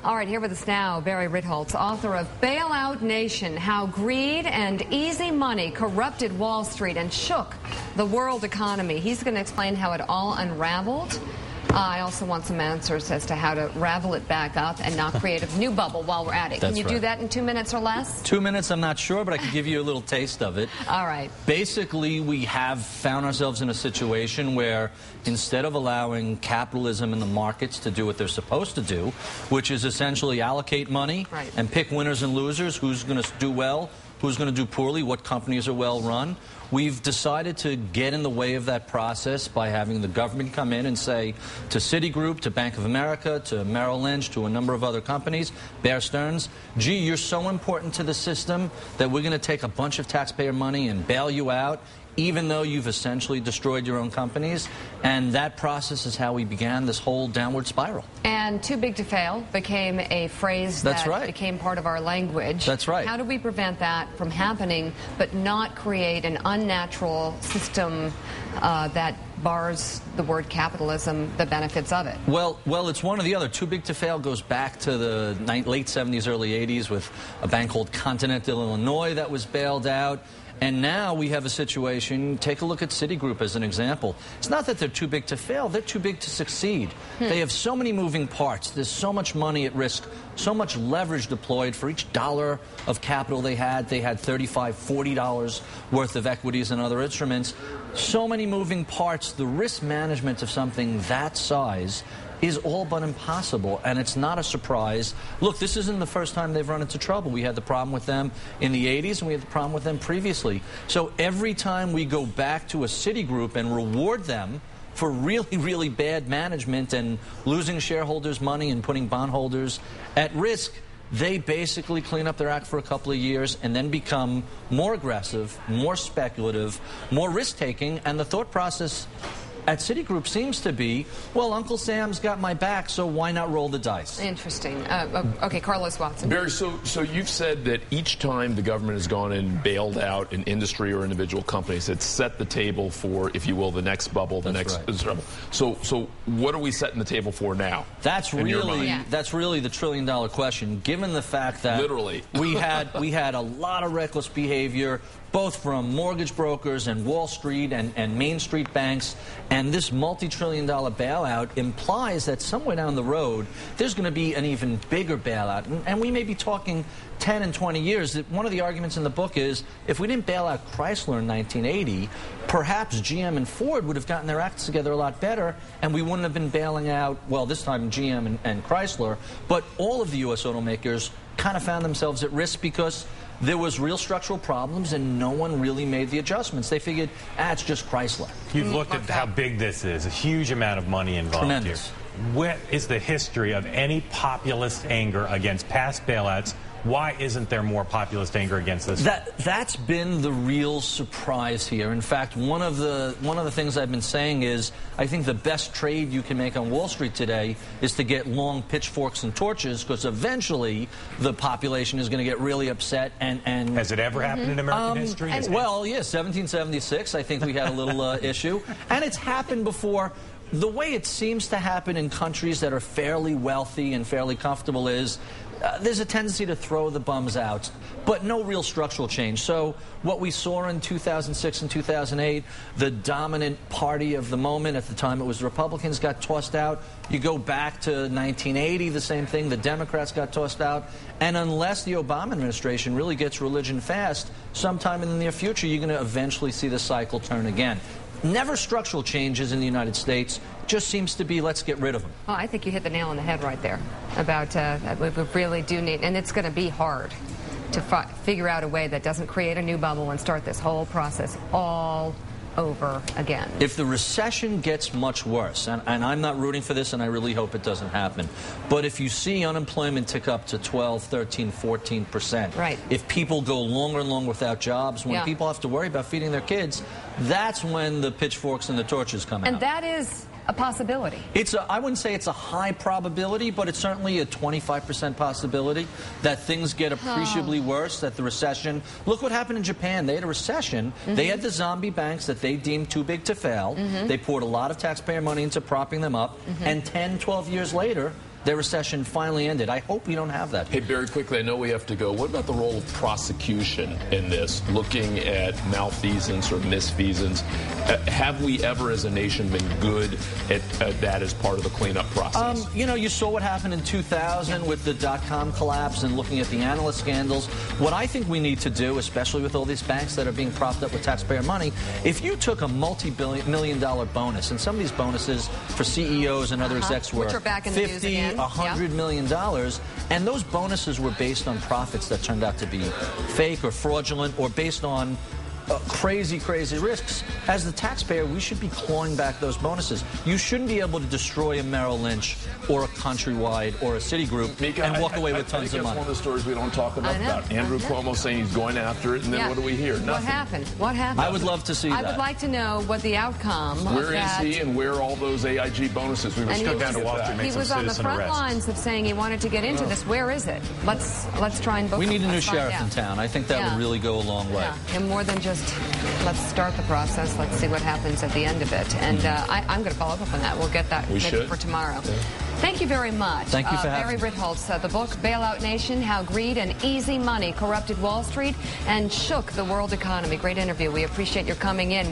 All right, here with us now, Barry Ritholtz, author of Bailout Nation, How Greed and Easy Money Corrupted Wall Street and Shook the World Economy. He's going to explain how it all unraveled. I also want some answers as to how to ravel it back up and not create a new bubble while we're at it. Can you do that in 2 minutes or less? 2 minutes, I'm not sure, but I can give you a little taste of it. All right. Basically, we have found ourselves in a situation where instead of allowing capitalism and the markets to do what they're supposed to do, which is essentially allocate money and pick winners and losers, who's going to do well, who's going to do poorly, what companies are well run, we've decided to get in the way of that process by having the government come in and say to Citigroup, to Bank of America, to Merrill Lynch, to a number of other companies, Bear Stearns, gee, you're so important to the system that we're going to take a bunch of taxpayer money and bail you out, even though you've essentially destroyed your own companies. And that process is how we began this whole downward spiral. And too big to fail became a phrase that became part of our language. That's right. How do we prevent that from happening but not create an unnatural system that bars the word capitalism, the benefits of it? Well, it's one or the other. Too big to fail goes back to the late 70s, early 80s with a bank called Continental Illinois that was bailed out. And now we have a situation, take a look at Citigroup as an example. It's not that they're too big to fail, they're too big to succeed. They have so many moving parts, there's so much money at risk, so much leverage deployed for each dollar of capital they had. They had $35, $40 worth of equities and other instruments. So many moving parts, the risk management of something that size is all but impossible, and it's not a surprise. Look, this isn't the first time they've run into trouble. We had the problem with them in the 80s, and we had the problem with them previously. So every time we go back to a Citigroup and reward them for really, really bad management and losing shareholders' money and putting bondholders at risk, they basically clean up their act for a couple of years and then become more aggressive, more speculative, more risk-taking, and the thought process at Citigroup seems to be, well, Uncle Sam's got my back, so why not roll the dice? Interesting. Okay, Carlos Watson. Barry, so you've said that each time the government has gone and bailed out an industry or individual companies, it's set the table for, if you will, the next bubble, the next trouble. So what are we setting the table for now? That's really the trillion-dollar question. Given the fact that we had a lot of reckless behavior, both from mortgage brokers and Wall Street and Main Street banks, and this multi-trillion-dollar bailout implies that somewhere down the road there's going to be an even bigger bailout. And we may be talking 10 and 20 years. One of the arguments in the book is if we didn't bail out Chrysler in 1980, perhaps GM and Ford would have gotten their acts together a lot better, and we wouldn't have been bailing out, well, this time GM and Chrysler, but all of the U.S. automakers kind of found themselves at risk because there was real structural problems and no one really made the adjustments. They figured, it's just Chrysler. You've looked at how big this is, a huge amount of money involved here. What is the history of any populist anger against past bailouts? Why isn't there more populist anger against this? That's been the real surprise here. In fact, one of the things I've been saying is I think the best trade you can make on Wall Street today is to get long pitchforks and torches, because eventually the population is going to get really upset. And has it ever happened in American history? Well, yeah, 1776, I think we had a little issue. And it's happened before. The way it seems to happen in countries that are fairly wealthy and fairly comfortable is there's a tendency to throw the bums out, but no real structural change. So what we saw in 2006 and 2008, the dominant party of the moment, at the time it was the Republicans, got tossed out. You go back to 1980, the same thing, the Democrats got tossed out. And unless the Obama administration really gets religion fast, sometime in the near future, you're going to eventually see the cycle turn again. Never structural changes in the United States, just seems to be let's get rid of them. Well, I think you hit the nail on the head right there about we really do need, and it's going to be hard to figure out a way that doesn't create a new bubble and start this whole process all over again. If the recession gets much worse, and I'm not rooting for this and I really hope it doesn't happen, but if you see unemployment tick up to 12, 13, 14%, if people go longer and longer without jobs, when people have to worry about feeding their kids, that's when the pitchforks and the torches come out. And that is a possibility. I wouldn't say it's a high probability, but it's certainly a 25% possibility that things get appreciably worse, that the recession... Look what happened in Japan. They had a recession. They had the zombie banks that they deemed too big to fail. They poured a lot of taxpayer money into propping them up. And 10, 12 years later, their recession finally ended. I hope we don't have that. Hey, very quickly, I know we have to go. What about the role of prosecution in this, looking at malfeasance or misfeasance? Have we ever as a nation been good at that as part of the cleanup process? You know, you saw what happened in 2000 with the dot-com collapse and looking at the analyst scandals. What I think we need to do, especially with all these banks that are being propped up with taxpayer money, if you took a multi-million-dollar bonus, and some of these bonuses for CEOs and other execs were $50, $100 million, and those bonuses were based on profits that turned out to be fake or fraudulent or based on crazy risks. As the taxpayer, we should be clawing back those bonuses. You shouldn't be able to destroy a Merrill Lynch or a Countrywide or a Citigroup and walk away with tons of money. That's one of the stories we don't talk enough about. Andrew Cuomo saying he's going after it, and then what do we hear? Nothing. What happened? What happened? I would love to see that. I would like to know what the outcome Where is he and where are all those AIG bonuses? We must go down to Wall Street. He was on the front lines of saying he wanted to get into this. Where is it? Let's try and book We need a new Let's sheriff in town. I think that would really go a long way. Yeah, and more than just let's start the process. Let's see what happens at the end of it. And I'm going to follow up on that. We'll get that for tomorrow. Yeah. Thank you very much. Thank you for having Barry Ritholtz, the book, Bailout Nation, How Greed and Easy Money Corrupted Wall Street and Shook the World Economy. Great interview. We appreciate your coming in.